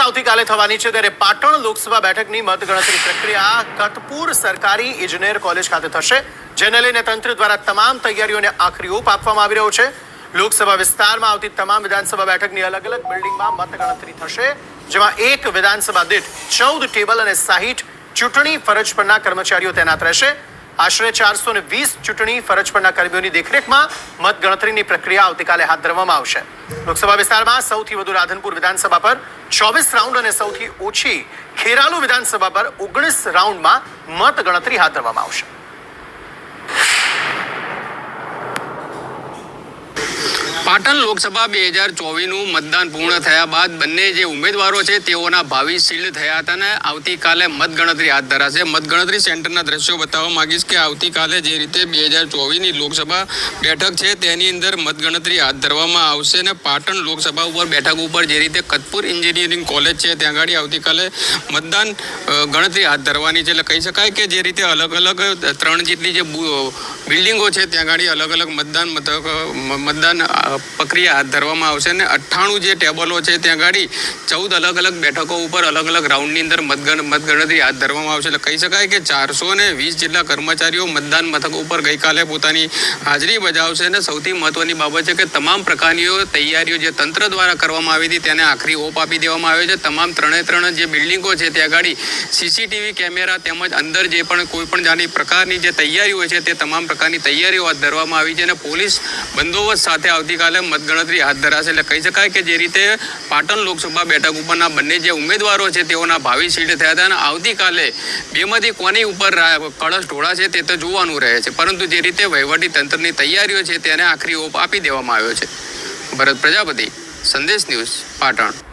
આવતીકાલે થવાની છે, ત્યારે પાટણ લોકસભા બેઠકની મતગણતરી પ્રક્રિયા કતપુર સરકારી ઇજનેર કોલેજ ખાતે થશે, જેને લઈને તંત્ર દ્વારા તમામ તૈયારીઓને આખરી ઓપ આપવામાં આવી રહ્યો છે. લોકસભા વિસ્તારમાં આવતી તમામ વિધાનસભા બેઠકની અલગ અલગ બિલ્ડિંગમાં મતગણતરી થશે, જેમાં એક વિધાનસભા દીઠ 14 ટેબલ અને 60 ચૂંટણી ફરજ પરના કર્મચારીઓ તૈનાત રહેશે. આશરે 420 ચૂંટણી ફરજ પરના કર્મીઓની દેખરેખમાં મતગણતરીની પ્રક્રિયા આવતીકાલે હાથ ધરવામાં આવશે. લોકસભા વિસ્તારમાં સૌથી વધુ રાધનપુર વિધાનસભા પર 24 રાઉન્ડ અને સૌથી ઓછી ખેરાલુ વિધાનસભા પર 19 રાઉન્ડમાં મતગણતરી હાથ ધરવામાં આવશે. પાટણ લોકસભા 2024નું મતદાન પૂર્ણ થયા બાદ બંને જે ઉમેદવારો છે તેઓના ભાવિ સીલ્ડ થયા હતા અને આવતીકાલે મતગણતરી હાથ ધરાશે. મતગણતરી સેન્ટરના દ્રશ્યો બતાવવા માંગીશ કે આવતીકાલે જે રીતે 2024ની લોકસભા બેઠક છે તેની અંદર મતગણતરી હાથ ધરવામાં આવશે અને પાટણ લોકસભા ઉપર બેઠક ઉપર જે રીતે કતપુર એન્જિનિયરિંગ કોલેજ છે ત્યાં આગળ આવતીકાલે મતદાન ગણતરી હાથ ધરવાની છે. એટલે કહી શકાય કે જે રીતે અલગ અલગ 3 જેટલી જે બિલ્ડિંગો છે ત્યાં આગળ અલગ અલગ મતદાન પ્રક્રિયા હાથ ધરવામાં આવશે અને 98 જે ટેબલો છે ત્યાં આગળ 14 અલગ અલગ બેઠકો ઉપર અલગ અલગ રાઉન્ડની અંદર મતગણતરી હાથ ધરવામાં આવશે. એટલે કહી શકાય કે 420 જેટલા કર્મચારીઓ મતદાન મથકો ઉપર ગઈકાલે પોતાની હાજરી બજાવશે અને સૌથી મહત્વની બાબત છે કે તમામ પ્રકારની તૈયારીઓ જે તંત્ર દ્વારા કરવામાં આવી હતી તેને આખરી ઓપ આપી દેવામાં આવ્યો છે. તમામ 3 જે બિલ્ડિંગો છે ત્યાં આગળ સીસીટીવી કેમેરા તેમજ અંદર જે પણ કોઈ પણ જાની પ્રકારની જે તૈયારીઓ છે તે તમામ પ્રકારની તૈયારીઓ હાથ ધરવામાં આવી છે અને પોલીસ બંદોબસ્ત સાથે આવતીકાલે મતગણતરી હાથ ધરાશે. એટલે કહી શકાય કે જે રીતે પાટણ લોકસભા બેઠક ઉપરના બંને જે ઉમેદવારો છે તેઓના ભાવિ સીલ્ડ થયા હતા અને આવતીકાલે બેમાંથી કોની ઉપર કળશ ઢોળાશે તે તો જોવાનું રહે છે, પરંતુ જે રીતે વહીવટી તંત્રની તૈયારીઓ છે તેને આખરી ઓપ આપી દેવામાં આવ્યો છે. ભરત પ્રજાપતિ, સંદેશ ન્યૂઝ, પાટણ.